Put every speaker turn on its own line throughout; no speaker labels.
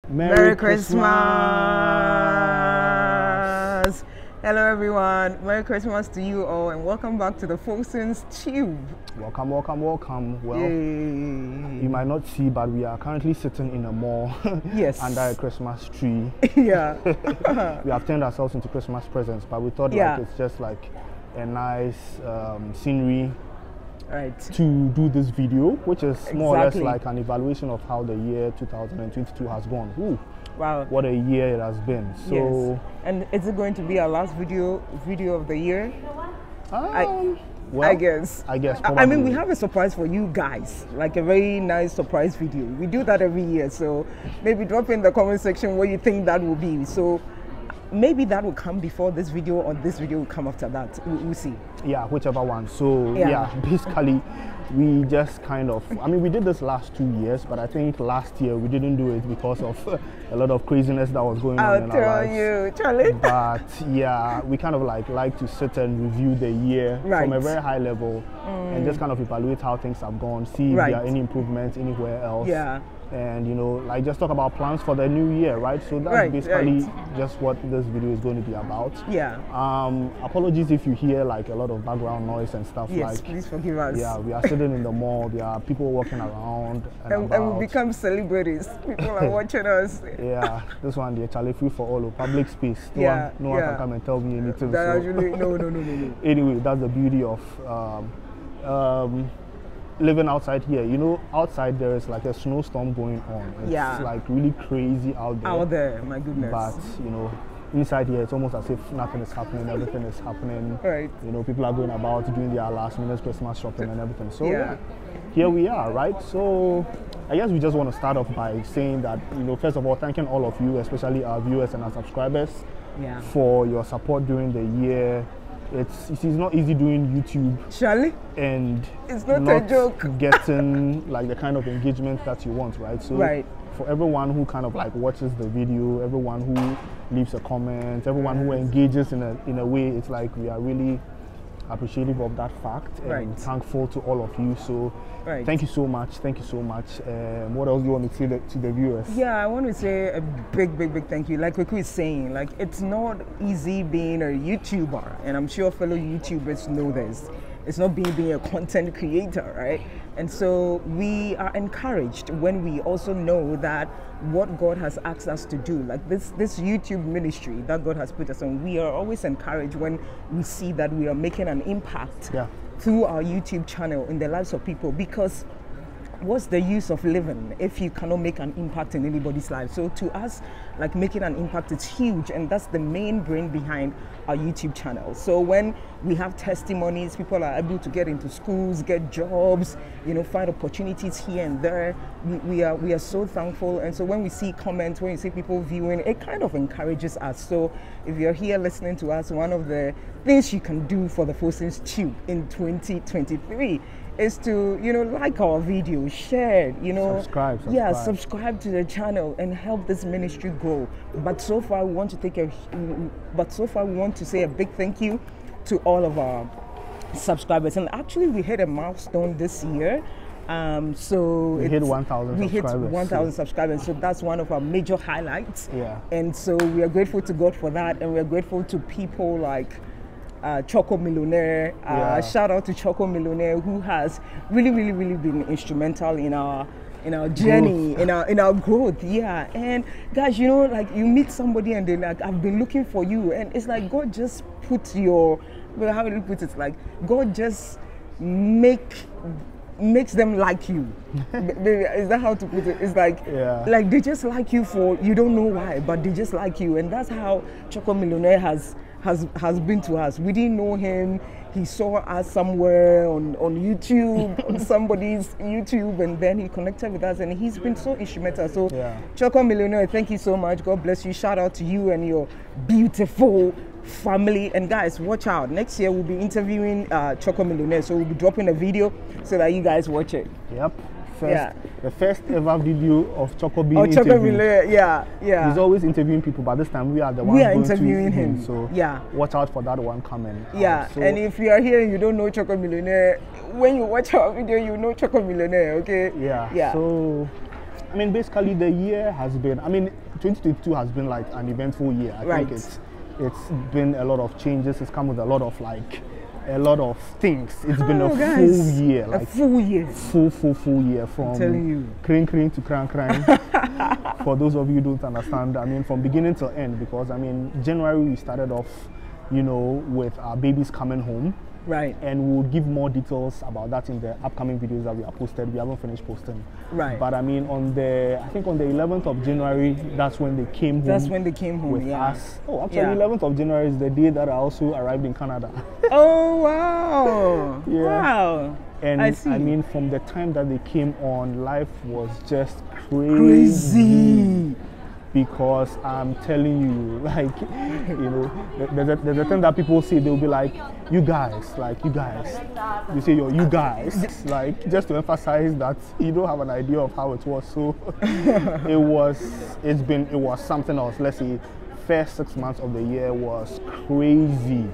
Merry Christmas! Hello everyone, Merry Christmas to you all and welcome back to the Fosins Tube.
Welcome. Well,
Yay.
you might not see, but we are currently sitting in a mall
Yes.
under a Christmas tree.
Yeah.
We have turned ourselves into Christmas presents, but we thought
Yeah.
like it's just like a nice scenery
Right.
to do this video, which is more or less
Exactly.
like an evaluation of how the year 2022 has gone. Ooh,
Wow.
what a year it has been. So,
Yes. And is it going to be our last video of the year?
well,
I guess.
I guess
I mean, we
probably.
have a surprise for you guys, like a very nice surprise video. We do that every year, so maybe drop in the comment section what you think that will be. So maybe that will come before this video, or this video will come after that. We'll see.
Yeah, whichever one. So
Yeah.
basically we just kind of, I mean, we did this last 2 years, but I think last year we didn't do it because of a lot of craziness that was going on
I'll
in our
tell
lives.
you, Charlie.
But yeah, we kind of like to sit and review the year from a
Right.
very high level and just kind of evaluate how things have gone, see if
Right.
there are any improvements anywhere else.
Yeah.
And like just talk about plans for the new year, right? So that's
Right,
basically
right.
just what this video is going to be about.
Yeah.
Apologies if you hear like a lot of background noise and stuff.
Yes,
like
please forgive us.
yeah, we are sitting in the mall, there are people walking around and
And we become celebrities. People are watching us.
yeah, this one the Charlie free for all, public space.
Yeah,
No one
yeah.
can come and tell me anything.
That
So.
actually, no.
Anyway, that's the beauty of living outside here. Outside there is like a snowstorm going on. It's
Yeah.
like really crazy out there.
Out there, my goodness.
But inside here it's almost as if nothing is happening, everything is happening.
Right.
People are going about doing their last minute Christmas shopping and everything. So
Yeah.
here we are, right? So I guess we just want to start off by saying that, first of all, thanking all of you, especially our viewers and our subscribers,
Yeah.
for your support during the year. It's not easy doing YouTube
Charlie,
and
it's not a joke.
getting like the kind of engagement that you want, right? So
Right.
for everyone who kind of like watches the video, everyone who leaves a comment, everyone who engages in a way, it's like we are really appreciative of that fact and
Right.
thankful to all of you. So
Right.
thank you so much. What else do you want me to say to the viewers?
Yeah, I want to say a big thank you. Like Kweku is saying, like it's not easy being a YouTuber, and I'm sure fellow YouTubers know this. It's not being a content creator, right? And so we are encouraged when we also know that what God has asked us to do, like this YouTube ministry that God has put us on, we are always encouraged when we see that we are making an impact
Yeah.
through our YouTube channel in the lives of people, because what's the use of living if you cannot make an impact in anybody's life? So to us, like making an impact is huge, and that's the main brain behind our YouTube channel. So when we have testimonies, people are able to get into schools, get jobs, find opportunities here and there. We are so thankful. And so when we see comments, when we see people viewing, it kind of encourages us. So if you're here listening to us, one of the things you can do for the Fosins Tube in 2023 is to like our video, share,
Subscribe.
Yeah, subscribe to the channel and help this ministry grow. But so far we want to say a big thank you to all of our subscribers. And actually we hit a milestone this year. So
We hit 1,000
we hit
subscribers,
1,000
so-
subscribers, so that's one of our major highlights.
Yeah.
And so we are grateful to God for that, and we are grateful to people like Choco Millionaire.
Yeah.
Shout out to Choco Millionaire, who has really been instrumental in our journey, in our growth. Yeah. And guys, like you meet somebody and they're like, I've been looking for you, and it's like God just put how do you put it? Like God just makes them like you. Is that how to put it? It's like,
Yeah.
like they just like you for, you don't know why, but they just like you. And that's how Choco Millionaire has been to us. We didn't know him. He saw us somewhere on YouTube, on somebody's YouTube, and then he connected with us, and he's been so instrumental. So
Yeah.
Choco Millionaire, thank you so much. God bless you. Shout out to you and your beautiful family. And guys, watch out. Next year we'll be interviewing Choco Millionaire, so we'll be dropping a video so that you guys watch it.
Yep.
Yeah.
The first ever video of Choco being
Oh, Choco
interviewed.
Millionaire, yeah.
He's always interviewing people, but this time we are the ones
We are
going to
interviewing him.
So
Yeah.
watch out for that one coming.
Yeah,
So
and if you are here and you don't know Choco Millionaire, when you watch our video, you know Choco Millionaire, okay?
yeah.
Yeah.
So I mean, basically the year has been, 2022 has been like an eventful year. I
Right.
think it's been a lot of changes. It's come with a lot of things. It's been a
guys,
full year.
a full year.
Full year from
telling you.
Crane to cran. For those of you who don't understand, I mean, from beginning to end, because I mean, January we started off, with our babies coming home.
Right.
And we'll give more details about that in the upcoming videos that we are posted. We haven't finished posting.
Right.
But I mean, on the 11th of January, that's when they came home.
That's when they came home,
with
yeah.
us. Oh, actually,
Yeah.
11th of January is the day that I also arrived in Canada.
Oh, wow.
Yeah.
Wow.
And
I see.
I mean, from the time that they came on, life was just
Crazy.
Because I'm telling you, like, there's a thing that people say, they'll be like, you guys. You say you guys, like, just to emphasize that you don't have an idea of how it was. So it was something else. Let's say, first 6 months of the year was crazy.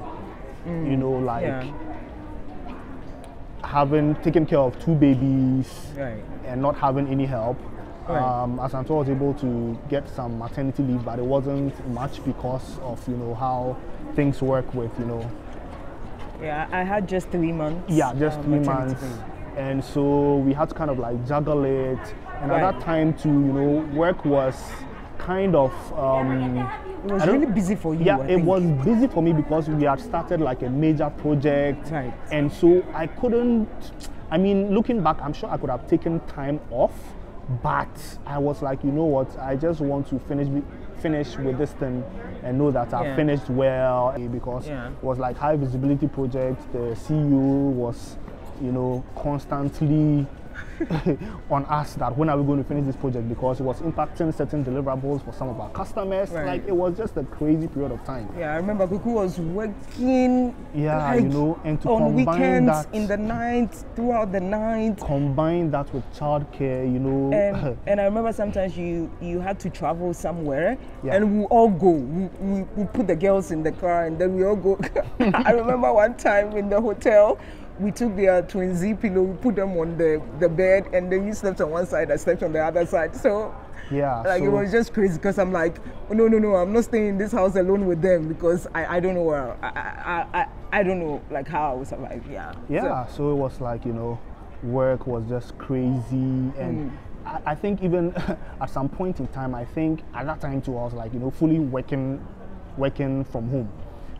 Having taken care of 2 babies,
Right.
and not having any help.
Right.
As Anto was able to get some maternity leave, but it wasn't much because of how things work with
Yeah, I had just 3 months.
yeah, just 3
maternity
months,
leave.
and so we had to kind of like juggle it. And
Right.
at that time too, work was kind of
It was really busy for you.
yeah,
I
it
think.
was busy for me because we had started like a major project,
Right.
and so I couldn't. I mean, looking back, I'm sure I could have taken time off, but I was like, you know what? I just want to finish with this thing and know that I
Yeah.
finished well, because
Yeah.
it was like high visibility project. The CEO was, constantly on us that when are we going to finish this project, because it was impacting certain deliverables for some of our customers.
Right.
Like, it was just a crazy period of time.
Yeah, I remember Kuku was working.
Yeah,
like,
and to
on
combine
weekends,
that,
in the night, throughout the night.
combine that with childcare,
And I remember sometimes you had to travel somewhere,
Yeah.
and we all go. We put the girls in the car, and then we all go. I remember one time in the hotel, we took their twin Z pillow, we put them on the bed, and then you slept on one side, I slept on the other side. So
yeah,
like, it was just crazy, because I'm like, oh, no, I'm not staying in this house alone with them, because I don't know where I don't know like how I would survive.
yeah. So it was like, work was just crazy, and I think even at some point in time, I think at that time too, I was like, fully working from home.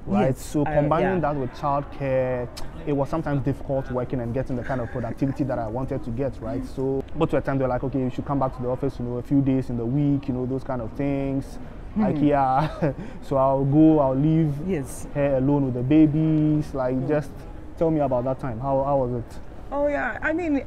Right,
Yes,
so combining
yeah.
that with childcare, it was sometimes difficult working and getting the kind of productivity that I wanted to get, right? So, but to a time they're like, okay, you should come back to the office, a few days in the week, those kind of things. Like, yeah, so I'll leave
Yes.
her alone with the babies. Like, just tell me about that time. How was it?
Oh yeah, I mean,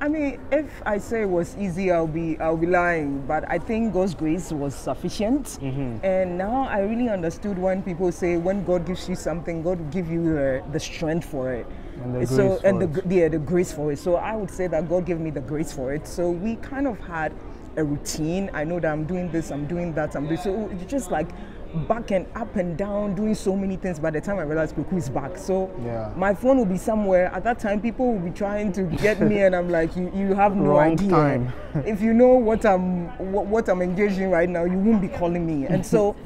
if I say it was easy, I'll be lying. But I think God's grace was sufficient, and now I really understood when people say when God gives you something, God will give you the strength for it,
And the grace for
the grace for it. So I would say that God gave me the grace for it. So we kind of had a routine. I know that I'm doing this, I'm doing that, I'm doing so. It's just like back and up and down, doing so many things. By the time I realized Kuku is back, so
Yeah.
my phone will be somewhere. At that time, people will be trying to get me, and I'm like, you have no
Wrong
idea.
time.
If you know what I'm engaged in right now, you won't be calling me. And so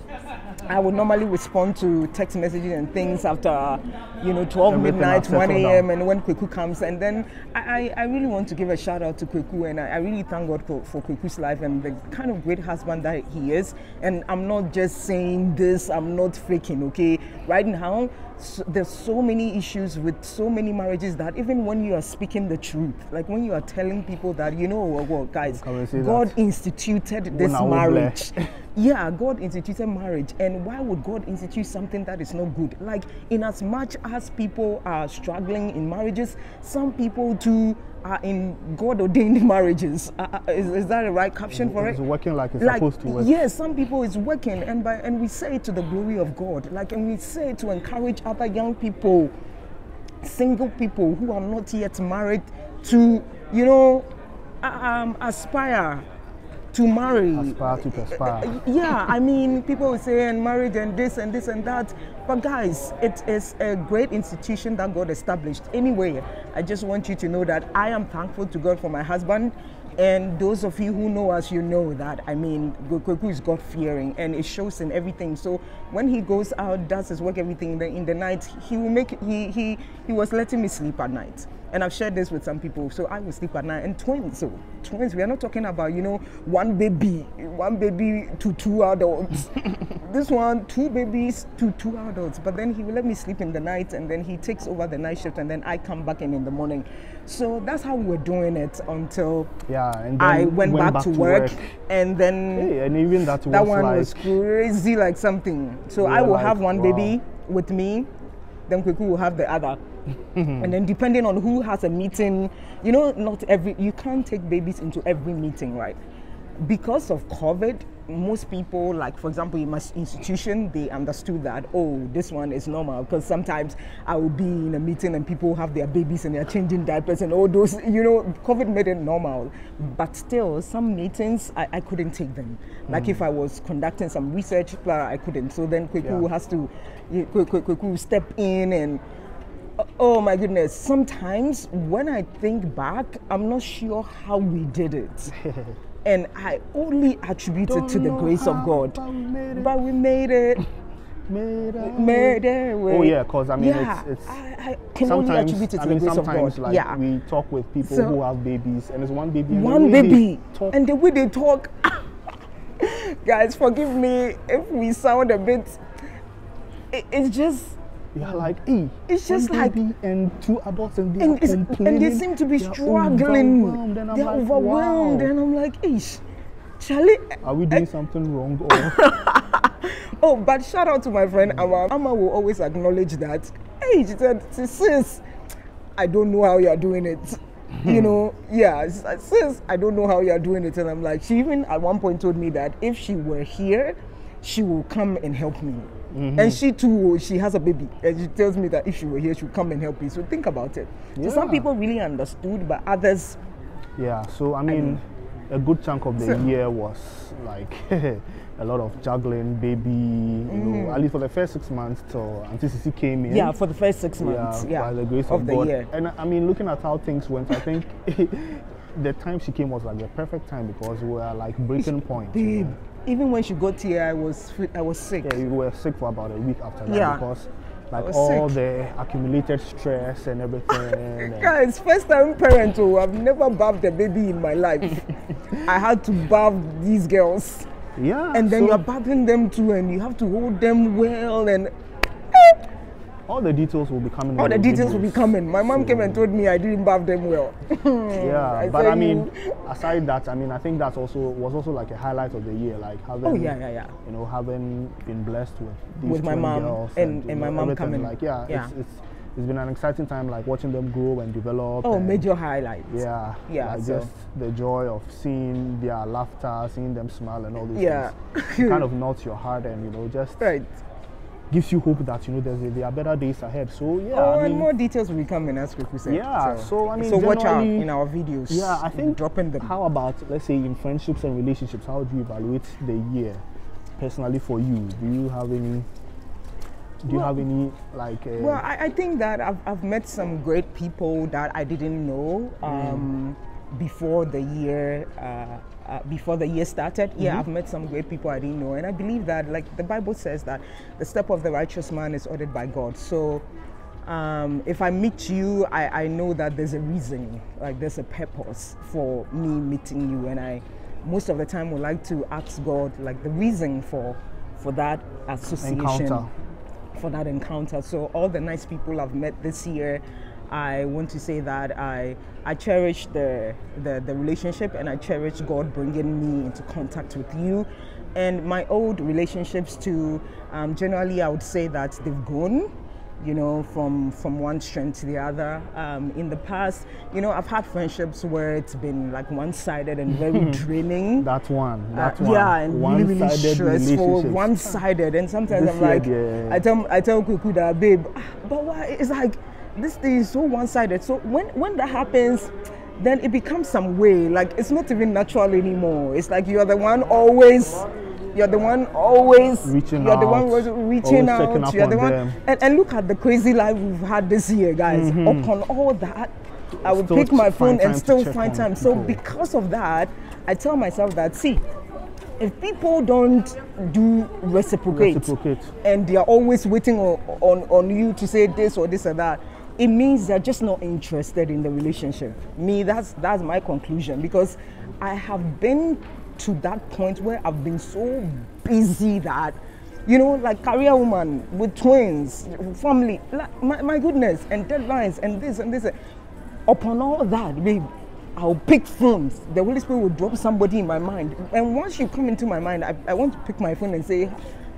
I would normally respond to text messages and things after 12
Everything
midnight,
has
1
settled
a.m.
down.
and when Kweku comes. And then I really want to give a shout out to Kweku, and I really thank God for Kweku's life and the kind of great husband that he is. And I'm not just saying this, I'm not faking, okay? Right now, there's so many issues with so many marriages that even when you are speaking the truth, like when you are telling people that, well, guys,
Come and say
God
that.
instituted this
Una
marriage. Yeah, God instituted marriage, and why would God institute something that is not good? Like, in as much as people are struggling in marriages, some people too are in God-ordained marriages. Is that a right caption for
It's
it?
working like it's supposed to work.
Yes, some people is working, and we say it to the glory of God. Like, and we say it to encourage other young people, single people who are not yet married, to aspire to marry.
Aspire to perspire.
Yeah, I mean, people will say and marriage and this and this and that, but guys, it is a great institution that God established. Anyway, I just want you to know that I am thankful to God for my husband. And those of you who know us, you know that, I mean, Kweku is God-fearing, and it shows in everything. So when he goes out, does his work, everything, then in the night, he will make, he was letting me sleep at night. And I've shared this with some people. So I will sleep at night. And twins, so twins, we are not talking about, you know, one baby to 2 adults. This one, 2 babies to 2 adults. But then he will let me sleep in the night, and then he takes over the night shift, and then I come back in the morning. So that's how we were doing it until
and then
I went back to work. And then
and even that
one
like,
was crazy like something. So I will have one baby with me, then Kweku will have the other. And then depending on who has a meeting, you know, you can't take babies into every meeting, right? Because of COVID, most people, like for example in my institution, they understood that, oh, this one is normal, because sometimes I will be in a meeting and people have their babies and they're changing diapers and all those, you know, COVID made it normal. But still, some meetings I couldn't take them. Like if I was conducting some research, I couldn't. So then Kweku has to Kweku step in, and oh my goodness, sometimes when I think back, I'm not sure how we did it. And I only attribute it to the grace of God. But we made it. Made it.
Oh yeah, because I mean,
I can only attribute it to the grace of God.
Like, we talk with people who have babies, and it's one baby.
And the way they talk, guys, forgive me if we sound a bit. It's just.
Yeah, like,
it's just like,
and 2 adults, and they
and they seem to be struggling. They're overwhelmed, and I'm like, Charlie,
are we doing something wrong?
Oh, but shout out to my friend Amma. Amma will always acknowledge that. Hey, she said, sis, I don't know how you're doing it. You know, sis, I don't know how you're doing it. And I'm like, she even at one point told me that if she were here, she will come and help me. And she too, she has a baby, and she tells me that if she were here, she would come and help me. So think about it. So some people really understood, but others.
Yeah. So I mean, a good chunk of the year was like a lot of juggling, baby. You know, at least for the first 6 months till Auntie Sisi came in.
Yeah, for the first 6 months. Yeah,
by the grace of God. Year. And I mean, looking at how things went, I think the time she came was like the perfect time, because we were like breaking point.
Babe. Even when she got here, I was sick.
Yeah, you were sick for about a week after that, because like all the accumulated stress and everything.
Guys, first time parent, I've never bathed a baby in my life. I had to bath these girls.
Yeah.
And then you're bathing them too, and you have to hold them well, and
all the details will be coming.
All the details will be coming. My mom came and told me I didn't bath them well.
Yeah, but I mean, aside that, I mean, I think that was also like a highlight of the year, like having, you know, having been blessed with
my mom and my mom coming.
Like, it's been an exciting time, like watching them grow and develop.
Oh, major highlight.
Yeah, like just the joy of seeing their laughter, seeing them smile, and all those things. It kind of melts your heart, and you know, just gives you hope that, you know, there are better days ahead. So
and more details will be coming, as Kweku said.
Yeah, so I mean,
so watch out in our videos.
Yeah, I think
dropping them.
How about, let's say, in friendships and relationships, how do you evaluate the year personally for you? Do you have any? Like?
Well, I think that I've met some great people that I didn't know before the year. Before the year started, I've met some great people I didn't know, and I believe that, like the Bible says, that the step of the righteous man is ordered by God. So if I meet you, I know that there's a reason, like there's a purpose for me meeting you, and I most of the time would like to ask God, like, the reason for that association, for that encounter. So all the nice people I've met this year, I want to say that I cherish the relationship, and I cherish God bringing me into contact with you. And my old relationships too, generally I would say that they've grown, you know, from one strength to the other. In the past, you know, I've had friendships where it's been like one-sided and very draining.
That one.
Yeah, and really stressful, one-sided. And sometimes I'm like, I tell Kweku that, babe, but why? It's like, this thing is so one-sided. So when that happens, then it becomes some way, like it's not even natural anymore. It's like you're the one always reaching out. You're the one, and look at the crazy life we've had this year, guys. Upon all that, I would
Still
pick my phone
find time
and
to
still
check
find
on
time. So
people.
because of that, I tell myself that, see, if people don't do reciprocate, and they are always waiting on you to say this or this or that, it means they're just not interested in the relationship. Me, that's my conclusion, because I have been to that point where I've been so busy that, you know, like career woman with twins, family, like, my goodness, and deadlines and this and this. Upon all that, babe, I'll pick phones. The Holy Spirit will drop somebody in my mind. And once you come into my mind, I want to pick my phone and say,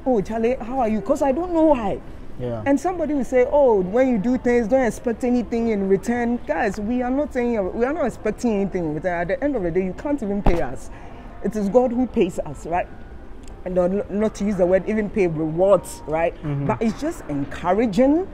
oh, Charlie, how are you? Because I don't know why.
Yeah.
And somebody will say, oh, when you do things, don't expect anything in return. Guys, we are not expecting anything in return. At the end of the day, you can't even pay us. It is God who pays us, right? And not to use the word even pay rewards, right? Mm-hmm. But it's just encouraging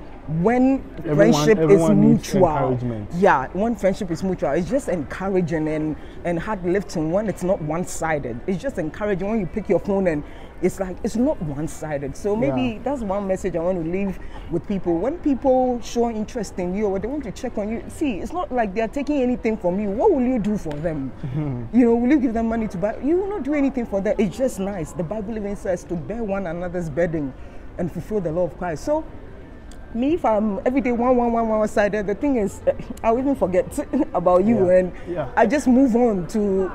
when friendship is mutual. Yeah, when friendship is mutual, it's just encouraging and hard lifting when it's not one-sided. It's just encouraging when you pick your phone and it's like, it's not one-sided. So maybe that's one message I want to leave with people. When people show interest in you or they want to check on you, see, it's not like they're taking anything from you. What will you do for them? Mm-hmm. You know, will you give them money to buy? You will not do anything for them. It's just nice. The Bible even says to bear one another's burden and fulfill the law of Christ. So me, if I'm every day one-sided, the thing is, I'll even forget about you, and I just move on to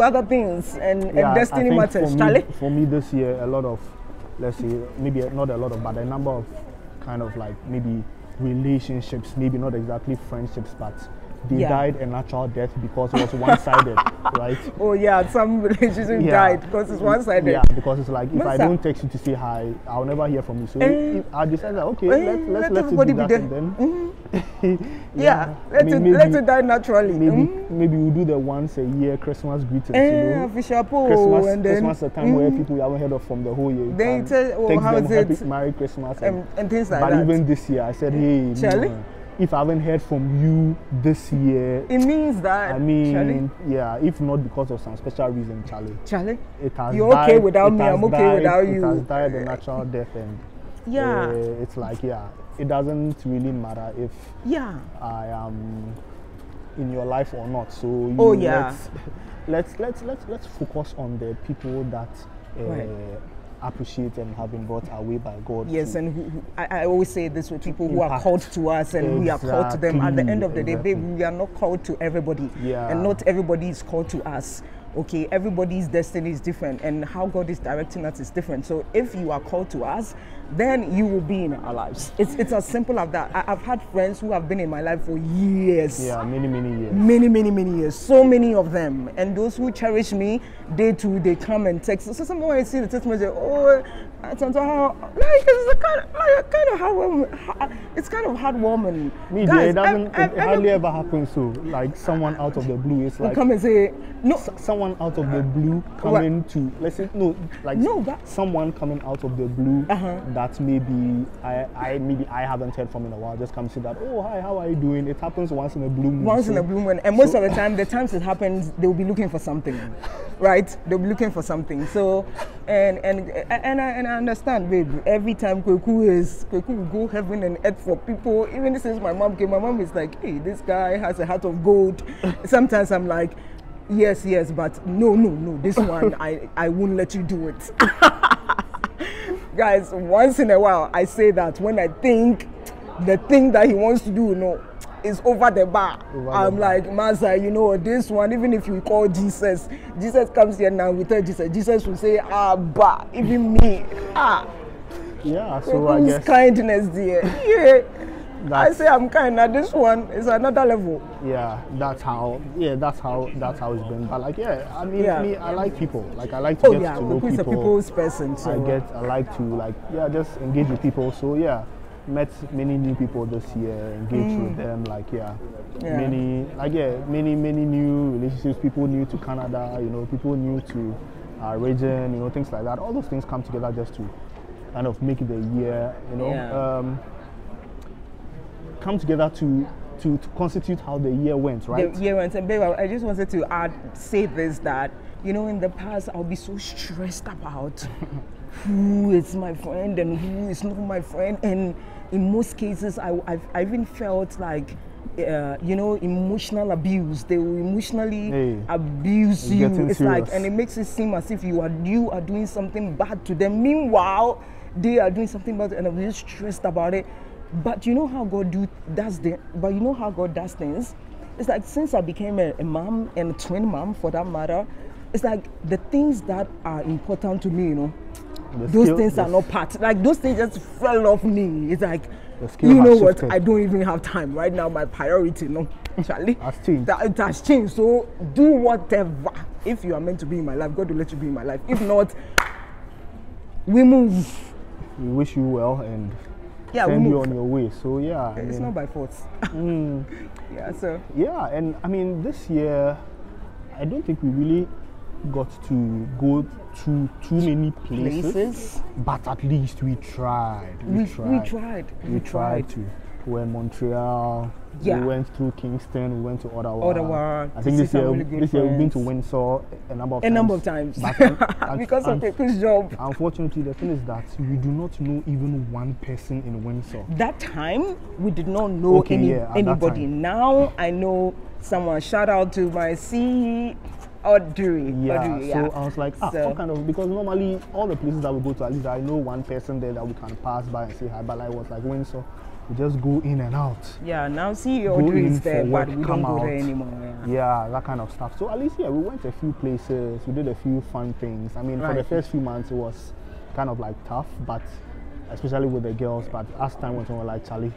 other things, and destiny matters.
For me this year, a lot of, let's say, maybe not a lot of, but a number of kind of like maybe relationships, maybe not exactly friendships, but they died a natural death because it was one-sided, right?
Oh yeah, some relationships died because it's one-sided.
Yeah, because it's like, if I don't text you to say hi, I'll never hear from you. So if I decided, okay, let's everybody do that, and then
let it die naturally.
Maybe we'll do the once a year Christmas greetings. Christmas a time where people you haven't heard of from the whole year.
Then you tell, how is it?
Merry Christmas
and things like
that.
But
even this year, I said, hey, Charlie, if I haven't heard from you this year,
it means that.
I mean, if not because of some special reason, Charlie, it has
you're
died,
okay without me. I'm okay without you.
It has died a natural death, and it's like it doesn't really matter if I am in your life or not. So let's focus on the people that appreciate and have been brought our way by God.
Yes, and I always say this with people who are called to us, and we are called to them. At the end of the day, babe, we are not called to everybody, and not everybody is called to us. Okay, everybody's destiny is different, and how God is directing us is different. So if you are called to us, then you will be in our lives. It's as simple as that. I've had friends who have been in my life for years.
Yeah, many years.
Many years. So many of them. And those who cherish me, they come and text. So sometimes when I see the text message, it's kind of heartwarming.
Me, guys, it hardly ever happens. So, like someone out of the blue, it's like
come and say
someone out of the blue coming to, let's say, someone coming out of the blue that maybe I haven't heard from in a while. Just come say that, oh hi, how are you doing? It happens once in a blue moon. And most of the time, the times it happens, they'll be looking for something, right? They'll be looking for something. So, and I understand, babe. Every time Kweku will go heaven and earth for people. Even since my mom came, my mom is like, hey, this guy has a heart of gold. Sometimes I'm like, yes, but no, this one, I won't let you do it. Guys, once in a while, I say that when I think the thing that he wants to do, is over the bar. I'm like, Master, this one, even if you call Jesus comes here now, we tell Jesus will say, even me, Yeah, so I guess
kindness, dear. I say I'm kind. Now this one is another level.
Yeah, that's how it's been. But like, me, I like people. Like, I like to get to know people.
A people's person. So
I like to just engage with people. So met many new people this year. Engaged with them. Many new relationships. People new to Canada. People new to our region. Things like that. All those things come together just to kind of make the year. Come together to constitute how the year went, right?
The year went, and babe, I just wanted to say this, that in the past I'll be so stressed about who is my friend and who is not my friend, and in most cases I even felt like emotional abuse. They will emotionally abuse
it's
you.
getting
It's
serious.
like, and it makes it seem as if you are doing something bad to them. Meanwhile, they are doing something bad, and I'm really stressed about it. But you know how God does things. It's like, since I became a mom, and a twin mom for that matter, it's like the things that are important to me, those things are not part. Like, those things just fell off me. It's like, you know what? I don't even have time right now. My priority, Charlie,
has changed.
It has changed. So do whatever. If you are meant to be in my life, God will let you be in my life. If not, we move.
We wish you well and send you on your way. So yeah,
it's not by force. Yeah. So
yeah, and I mean, this year, I don't think we really got to go to too many places, but at least we tried. We tried to. We were in Montreal.
Yeah.
We went through Kingston. We went to Ottawa. I think
this year we've
been to Windsor a number of times.
But because of people's job.
Unfortunately, the thing is that we do not know even one person in Windsor.
That time we did not know anybody. Now I know someone. Shout out to my CEO. Audrey.
So I was like, what kind of, because normally all the places that we go to, at least I know one person there that we can pass by and say hi, but I was like, Windsor, we just go in and out.
Yeah, now CEO Audrey is there, but we don't go there anymore.
Yeah, that kind of stuff. So at least, we went a few places, we did a few fun things. I mean, for the first few months, it was kind of like tough, but especially with the girls, but as time went on, we're like, Charlie,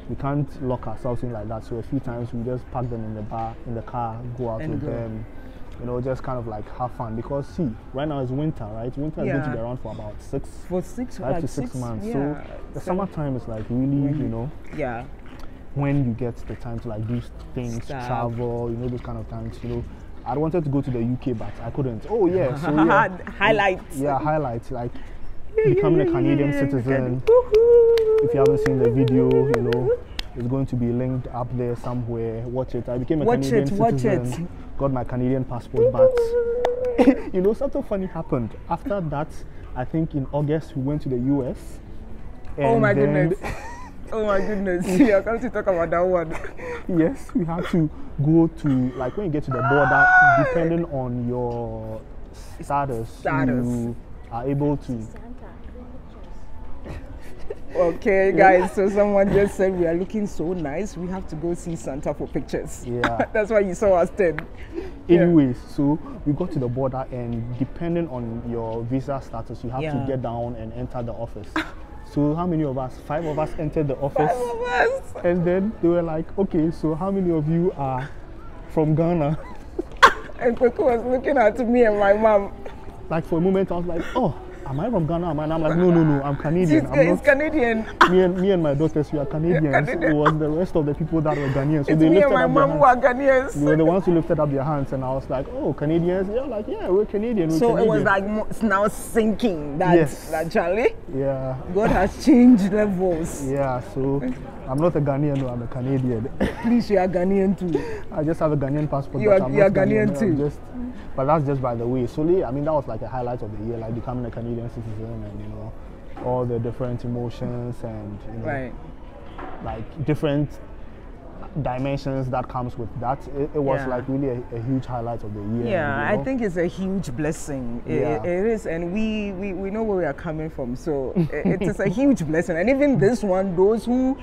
we can't lock ourselves in like that. So a few times we just pack them in the car, go out with them. Just kind of like have fun, because see, right now it's winter, right? Winter is going to be around for about 5 to 6 months.
Yeah.
So the summertime is like really, when you get the time to like do things, travel, those kind of times. I wanted to go to the UK, but I couldn't. Oh yeah, so
highlights.
Yeah, highlights like becoming a Canadian citizen. If you haven't seen the video, it's going to be linked up there somewhere. Watch it. I became a Canadian citizen. Got my Canadian passport, but something funny happened. After that, I think in August we went to the US.
Oh my goodness. Oh my goodness. Yeah, I can't talk about that one.
Yes, we had to go to, like, when you get to the border, depending on your status. You are able to.
Okay, guys, so someone just said we are looking so nice. We have to go see Santa for pictures.
Yeah.
That's why you saw us 10.
Anyways, so we got to the border, and depending on your visa status, you have to get down and enter the office. So how many of us? 5 of us entered the office.
5 of us.
And then they were like, okay, so how many of you are from Ghana?
And Coco was looking at me and my mom.
Like, for a moment, I was like, oh, am I from Ghana? And I'm like, no, I'm Canadian.
It's Canadian.
Me and my daughters, we are Canadians. It was the rest of the people that were Ghanaians. So
it's
they
me
lifted
and my
up
mom who are Ghanaians.
They were the ones who lifted up their hands, and I was like, oh, Canadians? Yeah, like, yeah, we're Canadian.
So it was like now sinking that Charlie.
Yeah.
God has changed levels.
Yeah, so I'm not a Ghanaian, no, I'm a Canadian.
Please, you are Ghanaian too.
I just have a Ghanaian passport.
You are Ghanaian too.
But that's just by the way. So I mean, that was like a highlight of the year, like becoming a Canadian citizen, and all the different emotions and like different dimensions that comes with that. It was like really a huge highlight of the year.
Yeah, I think it's a huge blessing. It is, and we know where we are coming from. So it is a huge blessing. And even this one, those who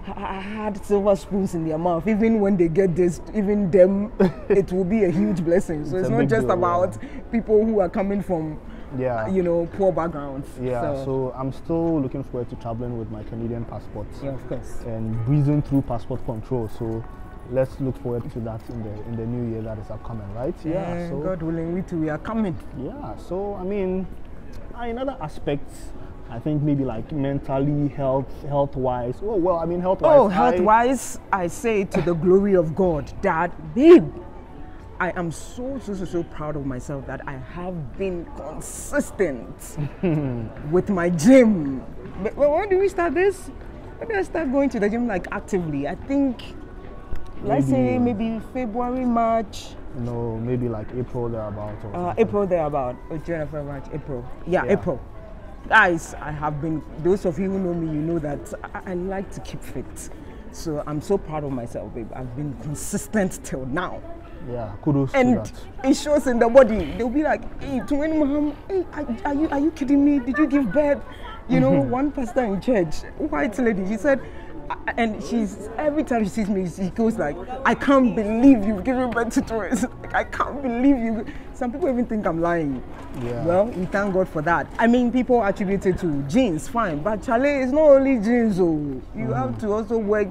had silver spoons in their mouth, even when they get this, even them, it will be a huge blessing. So it's not just about people who are coming from poor backgrounds.
Yeah, so I'm still looking forward to traveling with my Canadian passport.
Yeah, of course.
And breezing through passport control. So let's look forward to that in the new year that is upcoming, right?
Yeah. So God willing, we are coming.
Yeah. So I mean, in other aspects, I think maybe like mentally, health-wise. Oh well, I mean health-wise.
Oh, health-wise, I say to the glory of God that, babe, I am so proud of myself that I have been consistent with my gym. But when do we start this? When did I start going to the gym like actively? I think, let's say maybe February, March.
No, maybe like April thereabout.
April thereabout. January, March, April. Yeah, April. Guys, I have been, those of you who know me, you know that I like to keep fit. So I'm so proud of myself, babe. I've been consistent till now.
Yeah, kudos
And
to that.
it shows in the body. They'll be like, hey, to any mom, hey, are you kidding me? Did you give birth? You know, one pastor in church, white lady, she said, and she's, every time she sees me, she goes like, I can't believe you've given birth to twins. Like, I can't believe you. Some people even think I'm lying.
Yeah.
Well, we thank God for that. I mean, people attribute it to genes, fine. But Charlie, it's not only genes, oh. You have to also work,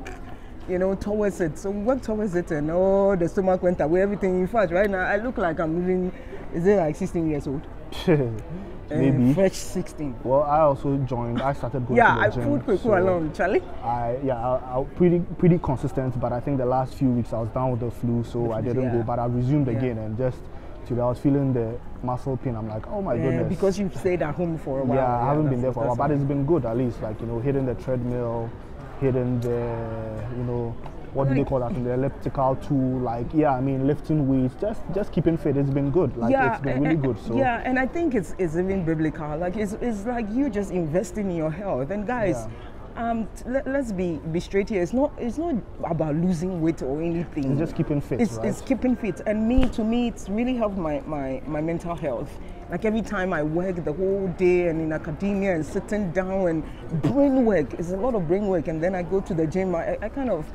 you know, towards it. So we work towards it, and the stomach went away, everything. In fact, right now, I look like I'm even, is it like 16 years old?
Maybe.
Fresh 16.
Well, I also joined. I started going
Yeah,
to the
I
gym.
put Kweku along, Charlie.
I pretty consistent, but I think the last few weeks I was down with the flu, so I didn't go. But I resumed again, and just today I was feeling the muscle pain. I'm like, oh my goodness.
Because you've stayed at home for a while.
Yeah, I haven't been there for a while, but it's been good at least. Like, you know, hitting the treadmill, hitting the, you know, what do they call that? The elliptical tool, like, yeah, I mean, lifting weights, just keeping fit. It's been good. Like, it's been really good. So
yeah, and I think it's even biblical. Like, it's like you just investing in your health. And guys, let's be straight here. It's not about losing weight or anything.
It's just keeping fit.
It's keeping fit. And to me, it's really helped my mental health. Like, every time I work the whole day and in academia and sitting down and brain work, it's a lot of brain work. And then I go to the gym, I kind of,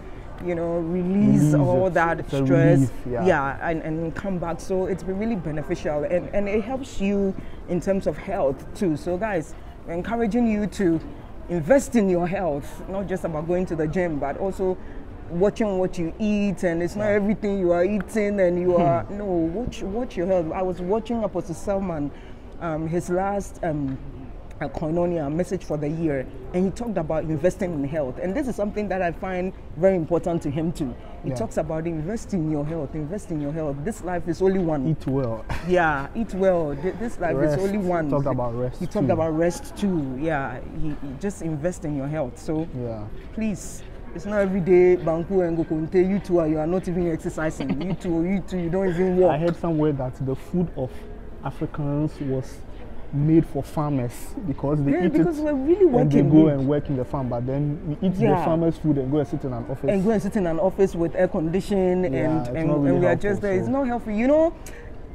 you know, release all that stress, and come back. So it's been really beneficial, and it helps you in terms of health too. So guys, we're encouraging you to invest in your health, not just about going to the gym, but also watching what you eat. And it's not everything you are eating, and you are no, watch your health. I was watching Apostle Selman, his last a koinonia message for the year, and he talked about investing in health, and this is something that I find very important to him too. He talks about invest in your health. This life is only one.
Eat well.
Yeah, eat well. This life is only one.
He talked about rest.
He talked about rest too. Yeah, he just invest in your health. So please, it's not every day banku and gokunte. You are not even exercising. you don't even walk.
I heard somewhere that the food of Africans was made for farmers because they eat
because
it
we're really working,
and they go and work in the farm, but then we eat the farmers' food and go and sit in an office.
And go and sit in an office with air condition and we are just there. It's not healthy. You know,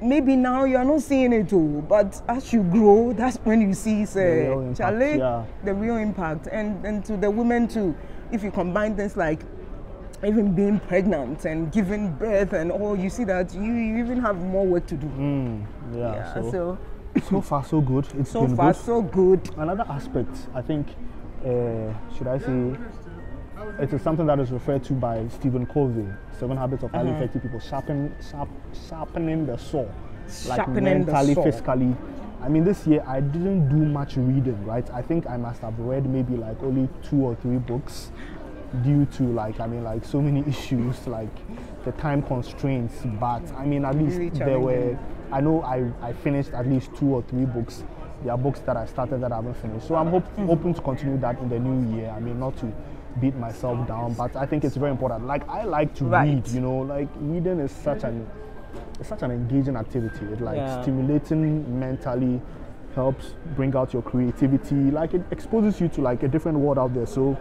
maybe now you are not seeing it all, but as you grow, that's when you see the real impact. And to the women too, if you combine things like even being pregnant and giving birth and all, you see that you even have more work to do.
So far, so good. It's
so
been
far,
good.
so good.
Another aspect, I think, should I say, it is something that is referred to by Stephen Covey, 7 Habits of Highly Effective People, sharpening the soul. Like mentally, physically. I mean, this year I didn't do much reading, right? I think I must have read maybe like only 2 or 3 books due to so many issues, like the time constraints. But I mean, at least I know I finished at least 2 or 3 books. There are books that I started that I haven't finished. So I'm hoping to continue that in the new year. I mean, not to beat myself down, but I think it's very important. Like, I like to read, you know, like reading is such an engaging activity. It stimulating mentally, helps bring out your creativity. Like, it exposes you to like a different world out there. So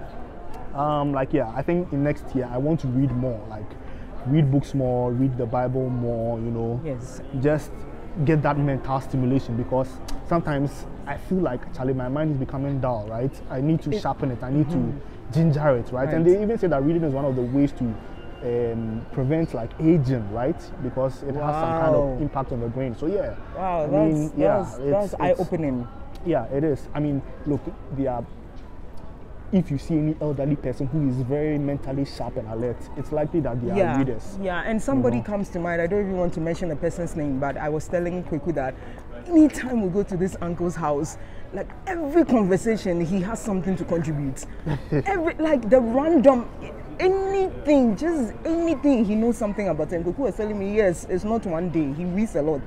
I think in next year I want to read more, like read books more, read the Bible more, you know.
Yes.
Just get that mental stimulation, because sometimes I feel like, Charlie, my mind is becoming dull, right? I need to sharpen it. I need to ginger it, right? And they even say that reading is one of the ways to prevent like aging, right? Because it has some kind of impact on the brain. So that's
eye-opening.
Yeah, it is. I mean, look, if you see any elderly person who is very mentally sharp and alert, it's likely that they are readers.
Yeah, and somebody comes to mind. I don't even want to mention the person's name, but I was telling Kweku that anytime we go to this uncle's house, like every conversation, he has something to contribute. Just anything, he knows something about it. Kweku was telling me, yes, it's not one day. He reads a lot.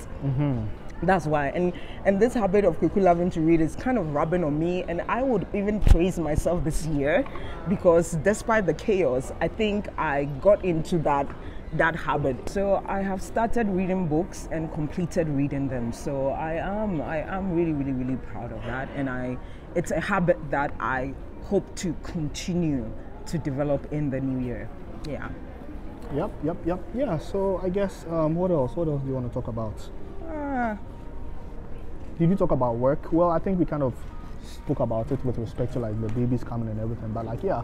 That's why, and this habit of Kweku loving to read is kind of rubbing on me, and I would even praise myself this year, because despite the chaos, I think I got into that habit. So I have started reading books and completed reading them. So I am really, really, really proud of that, and it's a habit that I hope to continue to develop in the new year. Yeah.
Yep. Yeah, so I guess, what else? What else do you want to talk about? Did you talk about work? Well, I think we kind of spoke about it with respect to like the babies coming and everything, but like, yeah,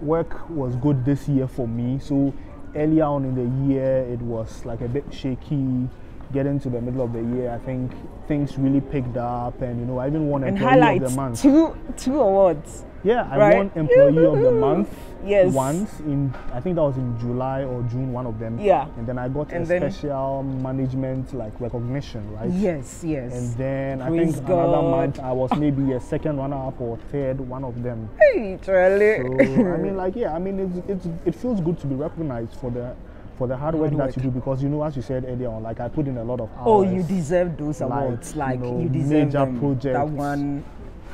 work was good this year for me. So earlier on in the year, it was like a bit shaky. Getting to the middle of the year, I think things really picked up, and you know, I even won Employee of the Month.
Two awards.
Yeah, I won Employee of the Month
yes.
once in, I think that was in July or June, one of them.
Yeah.
And then I got a special management like recognition, right?
Yes.
And then
Praise
I think
God.
another month I was maybe a second runner-up or third, one of them.
Hey, Charlie.
So I mean, like, yeah, I mean, it feels good to be recognized for the hard work that you do, because you know, as you said earlier on, like I put in a lot of hours.
Oh, you deserve those awards. Like you deserve
major
them.
projects,
that one,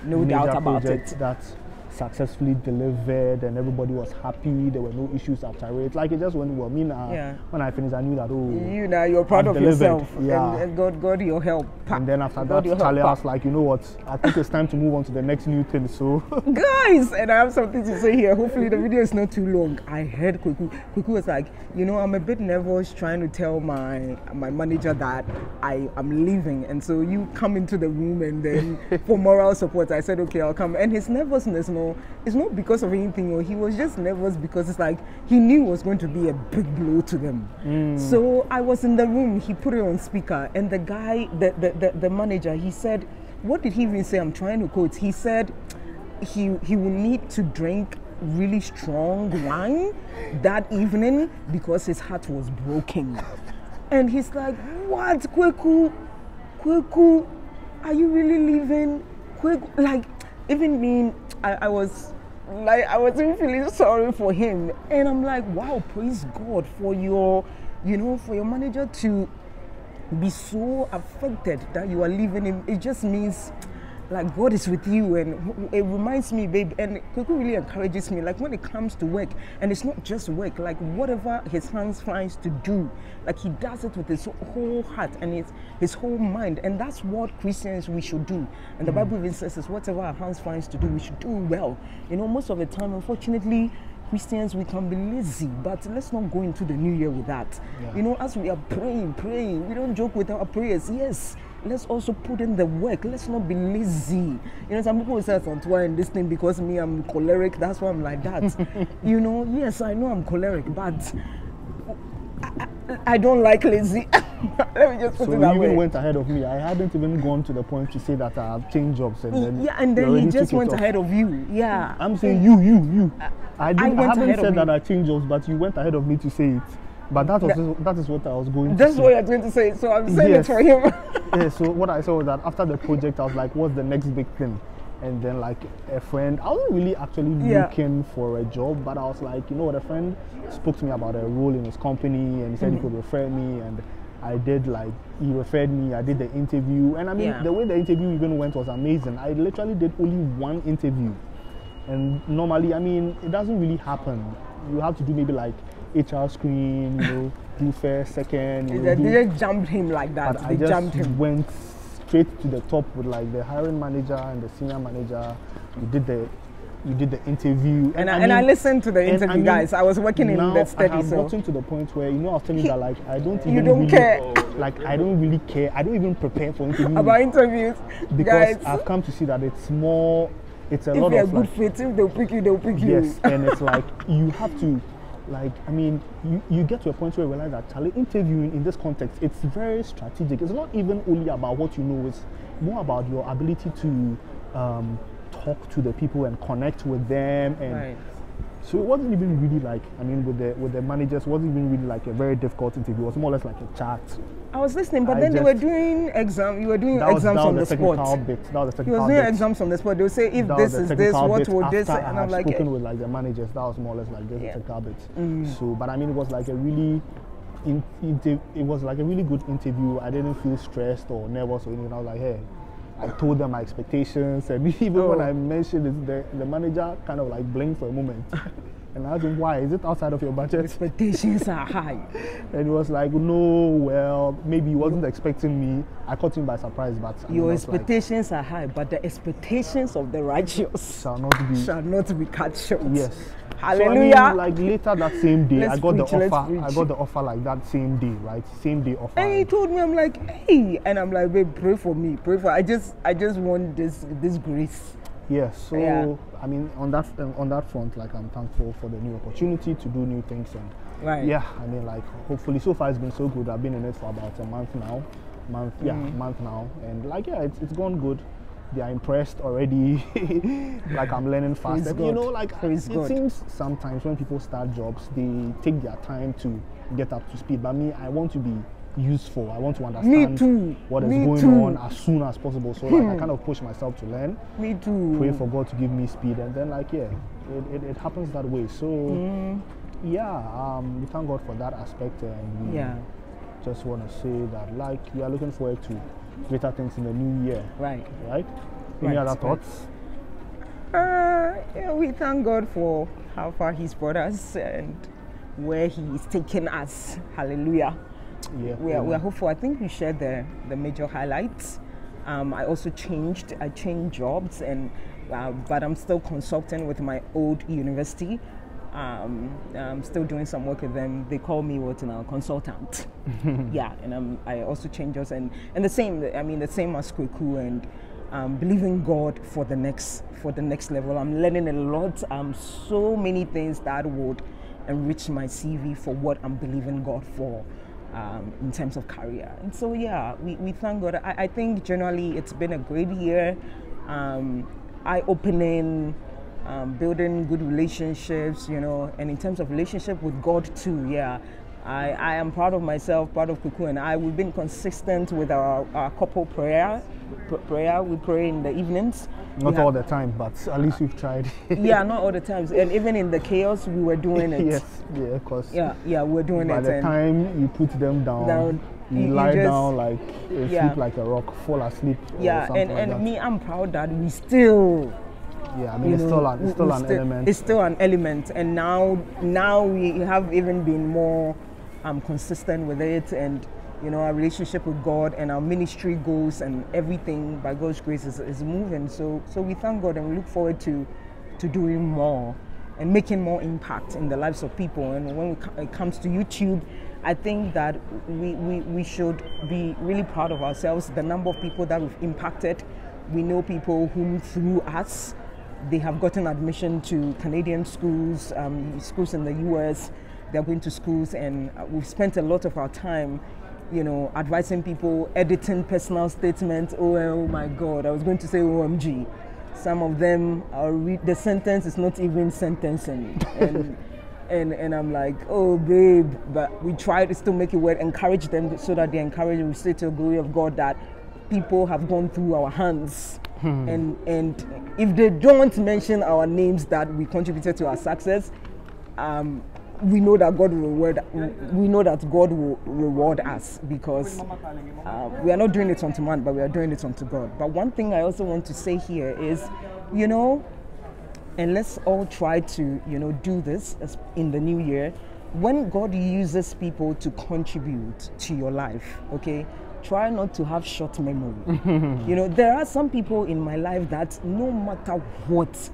no doubt about it.
That successfully delivered, and everybody was happy. There were no issues after it. Like it just went well. Me now, when I finished, I knew that
you're proud of yourself.
Yeah.
And God, your help.
And then after that, Charlie, I was like, you know what? I think it's time to move on to the next new thing. So,
guys, and I have something to say here. Hopefully, the video is not too long. I heard Kweku. Kweku was like, you know, I'm a bit nervous trying to tell my manager that I'm leaving, and so you come into the room, and then for moral support, I said, okay, I'll come. And his nervousness, it's not because of anything, or he was just nervous because it's like he knew it was going to be a big blow to them. So I was in the room, he put it on speaker, and the guy, the manager, he said, what did he even say? I'm trying to quote. He said he will need to drink really strong wine that evening because his heart was broken. And he's like, what, Kweku, are you really leaving? Kweku, like, even me, I was even feeling sorry for him, and I'm like, wow, praise God for your manager to be so affected that you are leaving him. It just means like God is with you, and it reminds me, babe, and Kweku really encourages me, like when it comes to work, and it's not just work, like whatever his hands finds to do, like he does it with his whole heart and his whole mind, and that's what Christians we should do. And the Bible even says is whatever our hands finds to do, we should do well. You know, most of the time, unfortunately, Christians, we can be lazy, but let's not go into the new year with that. You know, as we are praying, we don't joke with our prayers. Yes, let's also put in the work. Let's not be lazy. You know, some people will say, Antoine, this thing because me, I'm choleric, that's why I'm like that. You know, yes, I know I'm choleric, but I don't like lazy. Let me just put it that way. So
you even went ahead of me. I hadn't even gone to the point to say that I have changed jobs, and then
and then he just went ahead of you. Yeah.
I'm saying you. I haven't said that I changed jobs, but you went ahead of me to say it. But that is what I was going to say.
That's what you're going to say. So I'm saying it for him.
Yeah. So what I saw was that after the project, I was like, what's the next big thing? And then like a friend, I wasn't really actually looking for a job, but I was like, you know what, a friend spoke to me about a role in his company, and he said he could refer me, and I did, like, he referred me, I did the interview, and I mean, the way the interview even went was amazing. I literally did only one interview, and normally, I mean, it doesn't really happen. You have to do maybe like HR screen, you know, do first, second.
They just jumped him like that.
But I just went straight to the top with like the hiring manager and the senior manager. You did the interview,
and I listened to the interview, guys. I was working in the study,
I have gotten to the point where, you know, I was telling you that, like, I don't even
really care.
Like, I don't really care. I don't even prepare for interviews.
About interviews,
because
guys,
I've come to see that it's a lot of,
if you're a good fit, if they'll pick you, they'll pick you.
Yes, and it's like you have to, like, I mean, you get to a point where you realize that, Charlie, interviewing in this context, it's very strategic. It's not even only about what you know, it's more about your ability to talk to the people and connect with them. And so it wasn't even really like, I mean, with the managers, it wasn't even really like a very difficult interview. It was more or less like a chat.
I was listening, but then they were doing exams. You were doing exams on the spot.
That was the technical bit.
You were doing exams on the spot. They would say, if this is this, what would this?
And I'm like, spoken with like the managers. That was more or less like this technical bit. So, but I mean, it was like a really, it was like a really good interview. I didn't feel stressed or nervous or anything. I was like, hey, I told them my expectations, and even when I mentioned it, the manager kind of like blinked for a moment. And I asked him, why? Is it outside of your budget?
Expectations are high.
And he was like, no, well, maybe he wasn't expecting me. I caught him by surprise, but
your expectations are high, but the expectations of the righteous
shall not be
cut short.
Yes.
Hallelujah.
So I mean, like later that same day,
Let's
I got
preach,
the
let's
offer.
preach.
I got the offer like that same day, right? Same day offer.
And he told me, I'm like, hey, and I'm like, babe, pray for me, pray for. I just want this grace.
Yeah. So
Yeah.
I mean, on that front, like I'm thankful for the new opportunity to do new things, and
Right.
yeah, I mean, like hopefully so far it's been so good. I've been in it for about a month now. Month now, and like yeah, it's gone good. They are impressed already. Like I'm learning fast.
Praise
And, you
God.
know, like
Praise
it
God.
seems sometimes when people start jobs, they take their time to get up to speed. But me, I want to be useful. I want to understand
too.
what is
Me
going
too.
on as soon as possible. So like I kind of push myself to learn.
Me too.
Pray for God to give me speed, and then like yeah, it happens that way. So yeah, we thank God for that aspect, and we
Yeah.
just want to say that like we are looking forward to greater things in the new year.
Right.
Right? Any
Right,
other
right.
thoughts?
Yeah, we thank God for how far He's brought us and where He is taking us. Hallelujah.
Yeah.
We are hopeful. I think we shared the major highlights. I also changed jobs, and but I'm still consulting with my old university. I'm still doing some work with them. They call me what now, consultant. Yeah, and I also changed jobs, and the same. I mean, the same as Kweku, and believing God for the next level. I'm learning a lot. So many things that would enrich my CV for what I'm believing God for. In terms of career. And so yeah, we thank God. I think generally it's been a great year, eye-opening, building good relationships, you know, and in terms of relationship with God too, yeah. I am proud of myself, proud of Kuku and I. We've been consistent with our couple prayer. We pray in the evenings.
Not all the time, but at least we've tried.
Yeah, not all the times. And even in the chaos, we were doing it.
Yes, yeah, because
yeah, we're doing
by
it.
the
and
time you put them down you lie
just,
down like sleep like a rock, fall asleep.
Yeah,
or something
and
like that.
me, I'm proud that we still.
Yeah, I mean it's still an element.
It's still an element, and now we have even been more consistent with it, and you know, our relationship with God and our ministry goals and everything by God's grace is moving. So we thank God, and we look forward to doing more and making more impact in the lives of people. And when it comes to YouTube, I think that we should be really proud of ourselves, the number of people that we've impacted. We know people whom through us they have gotten admission to Canadian schools, schools in the US. They're going to schools, and we've spent a lot of our time, you know, advising people, editing personal statements. Oh my God, I was going to say OMG. Some of them the sentence is not even sentencing, and I'm like, oh babe, but we try to still make it work, encourage them so that they encourage. We say to the glory of God that people have gone through our hands, and if they don't mention our names that we contributed to our success, we know that God will reward. We know that God will reward us, because we are not doing it unto man, but we are doing it unto God. But one thing I also want to say here is, you know, and let's all try to, you know, do this in the new year. When God uses people to contribute to your life, okay, try not to have short memory. You know, there are some people in my life that no matter what,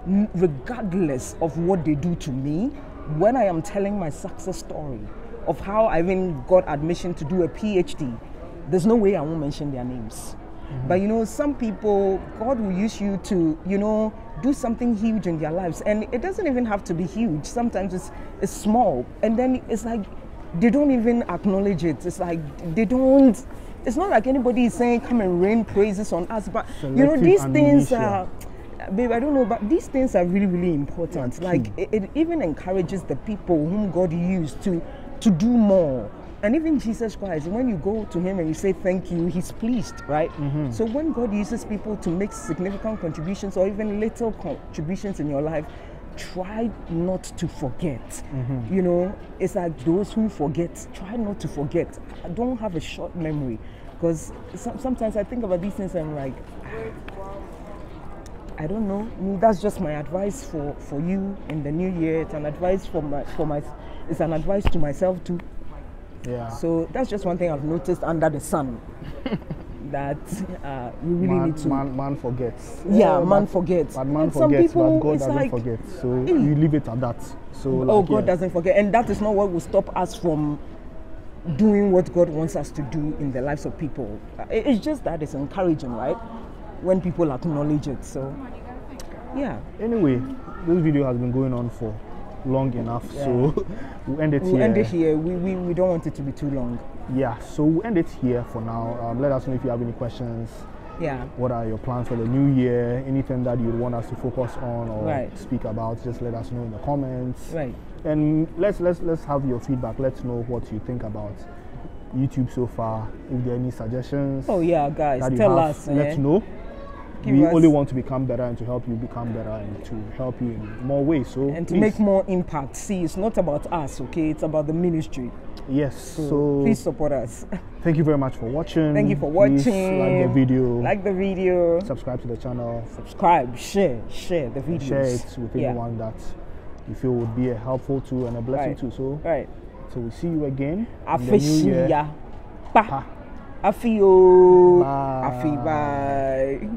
regardless of what they do to me, when I am telling my success story of how I even got admission to do a PhD, there's no way I won't mention their names. But you know, some people, God will use you to, you know, do something huge in their lives. And it doesn't even have to be huge. Sometimes it's small. And then it's like, they don't even acknowledge it. It's like, they don't, it's not like anybody is saying, come and rain praises on us. But, you know, these things are, babe, I don't know, but these things are really, really important. Like, it even encourages the people whom God used to do more. And even Jesus Christ, when you go to him and you say thank you, he's pleased, right? So when God uses people to make significant contributions or even little contributions in your life, try not to forget. You know, it's like those who forget, try not to forget. Don't have a short memory, because sometimes I think about these things and I'm like, I don't know. That's just my advice for you in the new year. It's an advice it's an advice to myself too.
Yeah.
So that's just one thing I've noticed under the sun. that we really need to.
Man forgets.
Yeah, man forgets.
But man
And some
forgets,
people,
but God
it's
doesn't
like,
forget. So you leave it at that. So
oh,
like,
God
yeah.
doesn't forget. And that is not what will stop us from doing what God wants us to do in the lives of people. It's just that it's encouraging, right? When people acknowledge it. So, yeah.
Anyway, this video has been going on for long enough, so we'll end it here.
We'll end it here. We don't want it to be too long.
Yeah, so we'll end it here for now. Let us know if you have any questions.
Yeah.
What are your plans for the new year? Anything that you want us to focus on or speak about, just let us know in the comments.
Right.
And let's have your feedback. Let's know what you think about YouTube so far. If there are any suggestions.
Oh yeah, guys,
that you
tell
have,
us.
Let's know. We only want to become better and to help you become better and to help you in more ways. So
and to make more impact. See, it's not about us, okay? It's about the ministry.
Yes. So
please support us.
Thank you very much for watching.
Thank you for watching.
Please like the video.
Like the video.
Subscribe to the channel.
Subscribe. Share the videos.
Share it with anyone that you feel would be a helpful to and a blessing to. So so we see you again in the new year.
Afio.
Bye.
Bye.